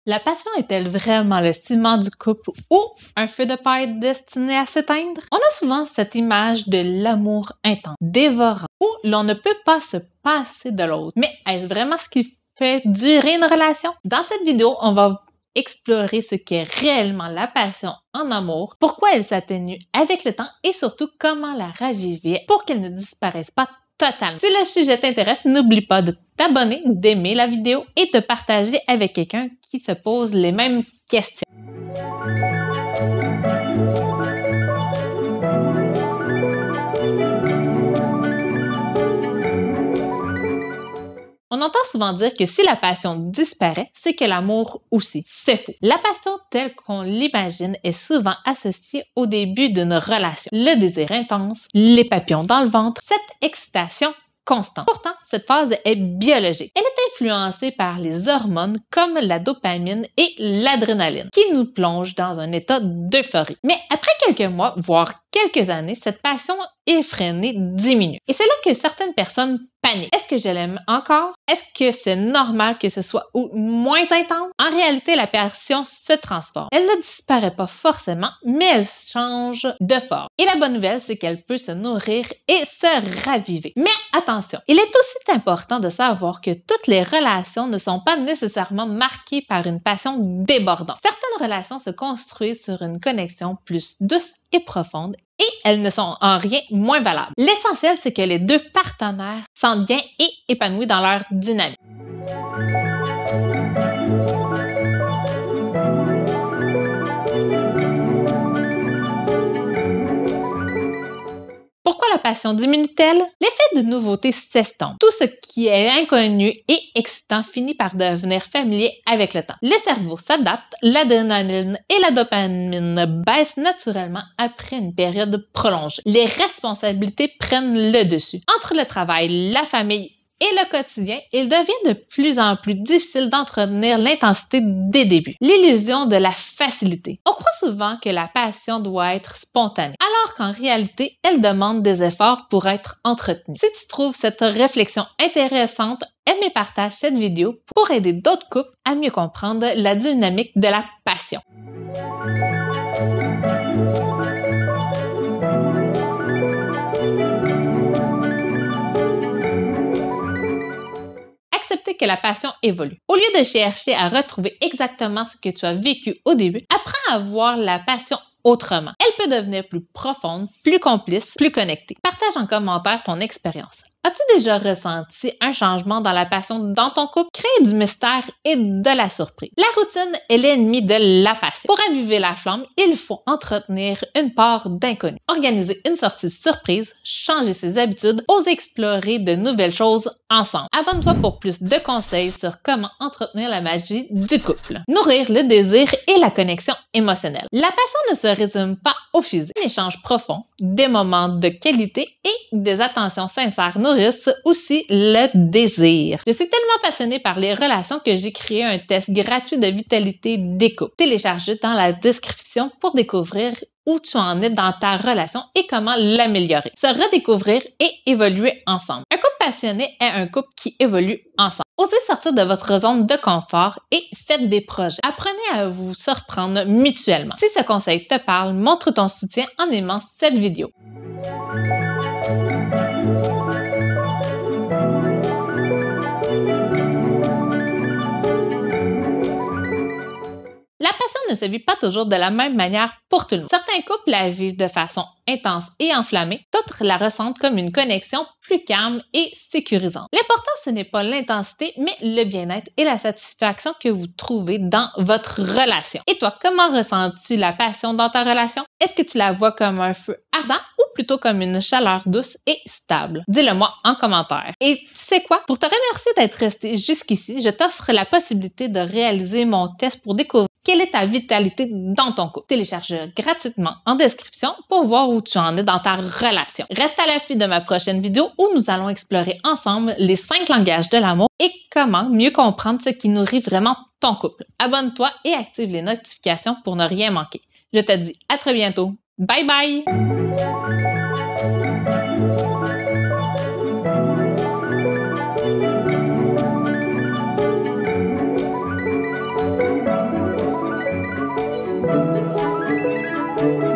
La passion est-elle vraiment le ciment du couple ou un feu de paille destiné à s'éteindre? On a souvent cette image de l'amour intense, dévorant, où l'on ne peut pas se passer de l'autre. Mais est-ce vraiment ce qui fait durer une relation? Dans cette vidéo, on va explorer ce qu'est réellement la passion en amour, pourquoi elle s'atténue avec le temps et surtout comment la raviver pour qu'elle ne disparaisse pas totalement. Si le sujet t'intéresse, n'oublie pas de t'abonner, d'aimer la vidéo et de partager avec quelqu'un qui se pose les mêmes questions. On entend souvent dire que si la passion disparaît, c'est que l'amour aussi. C'est faux. La passion telle qu'on l'imagine est souvent associée au début d'une relation. Le désir intense, les papillons dans le ventre, cette excitation constante. Pourtant, cette phase est biologique. Elle est influencée par les hormones comme la dopamine et l'adrénaline qui nous plongent dans un état d'euphorie. Mais après quelques mois, voire quelques années, cette passion effrénée diminue. Et c'est là que certaines personnes paniquent. Est-ce que je l'aime encore? Est-ce que c'est normal que ce soit moins intense? En réalité, la passion se transforme. Elle ne disparaît pas forcément, mais elle change de forme. Et la bonne nouvelle, c'est qu'elle peut se nourrir et se raviver. Mais attention, il est aussi important de savoir que toutes les relations ne sont pas nécessairement marquées par une passion débordante. Certaines relations se construisent sur une connexion plus douce et profonde et elles ne sont en rien moins valables. L'essentiel, c'est que les deux partenaires sentent bien et épanouis dans leur dynamique. Pourquoi la passion diminue-t-elle? L'effet de nouveauté s'estompe. Tout ce qui est inconnu et excitant finit par devenir familier avec le temps. Le cerveau s'adapte, l'adrénaline et la dopamine baissent naturellement après une période prolongée. Les responsabilités prennent le dessus. Entre le travail, la famille et le quotidien, il devient de plus en plus difficile d'entretenir l'intensité des débuts. L'illusion de la facilité. On croit souvent que la passion doit être spontanée, alors qu'en réalité, elle demande des efforts pour être entretenue. Si tu trouves cette réflexion intéressante, aime et partage cette vidéo pour aider d'autres couples à mieux comprendre la dynamique de la passion. Accepter que la passion évolue. Au lieu de chercher à retrouver exactement ce que tu as vécu au début, apprends à voir la passion autrement. Elle peut devenir plus profonde, plus complice, plus connectée. Partage en commentaire ton expérience. As-tu déjà ressenti un changement dans la passion dans ton couple? Crée du mystère et de la surprise. La routine est l'ennemi de la passion. Pour raviver la flamme, il faut entretenir une part d'inconnu. Organiser une sortie surprise, changer ses habitudes, oser explorer de nouvelles choses ensemble. Abonne-toi pour plus de conseils sur comment entretenir la magie du couple. Nourrir le désir et la connexion émotionnelle. La passion ne se résume pas au physique. Un échange profond, des moments de qualité et des attentions sincères nourrissent aussi le désir. Je suis tellement passionnée par les relations que j'ai créé un test gratuit de vitalité des couples. Télécharge-le dans la description pour découvrir où tu en es dans ta relation et comment l'améliorer. Se redécouvrir et évoluer ensemble. Un couple passionné est un couple qui évolue ensemble. Osez sortir de votre zone de confort et faites des projets. Apprenez à vous surprendre mutuellement. Si ce conseil te parle, montre ton soutien en aimant cette vidéo. La passion ne se vit pas toujours de la même manière pour tout le monde. Certains couples la vivent de façon intense et enflammée, d'autres la ressentent comme une connexion plus calme et sécurisante. L'important, ce n'est pas l'intensité, mais le bien-être et la satisfaction que vous trouvez dans votre relation. Et toi, comment ressens-tu la passion dans ta relation? Est-ce que tu la vois comme un feu ardent ou plutôt comme une chaleur douce et stable? Dis-le-moi en commentaire. Et tu sais quoi? Pour te remercier d'être resté jusqu'ici, je t'offre la possibilité de réaliser mon test pour découvrir quelle est ta vitalité dans ton couple. Télécharge gratuitement en description pour voir où tu en es dans ta relation. Reste à l'affût de ma prochaine vidéo où nous allons explorer ensemble les 5 langages de l'amour et comment mieux comprendre ce qui nourrit vraiment ton couple. Abonne-toi et active les notifications pour ne rien manquer. Je te dis à très bientôt. Bye bye! Thank you.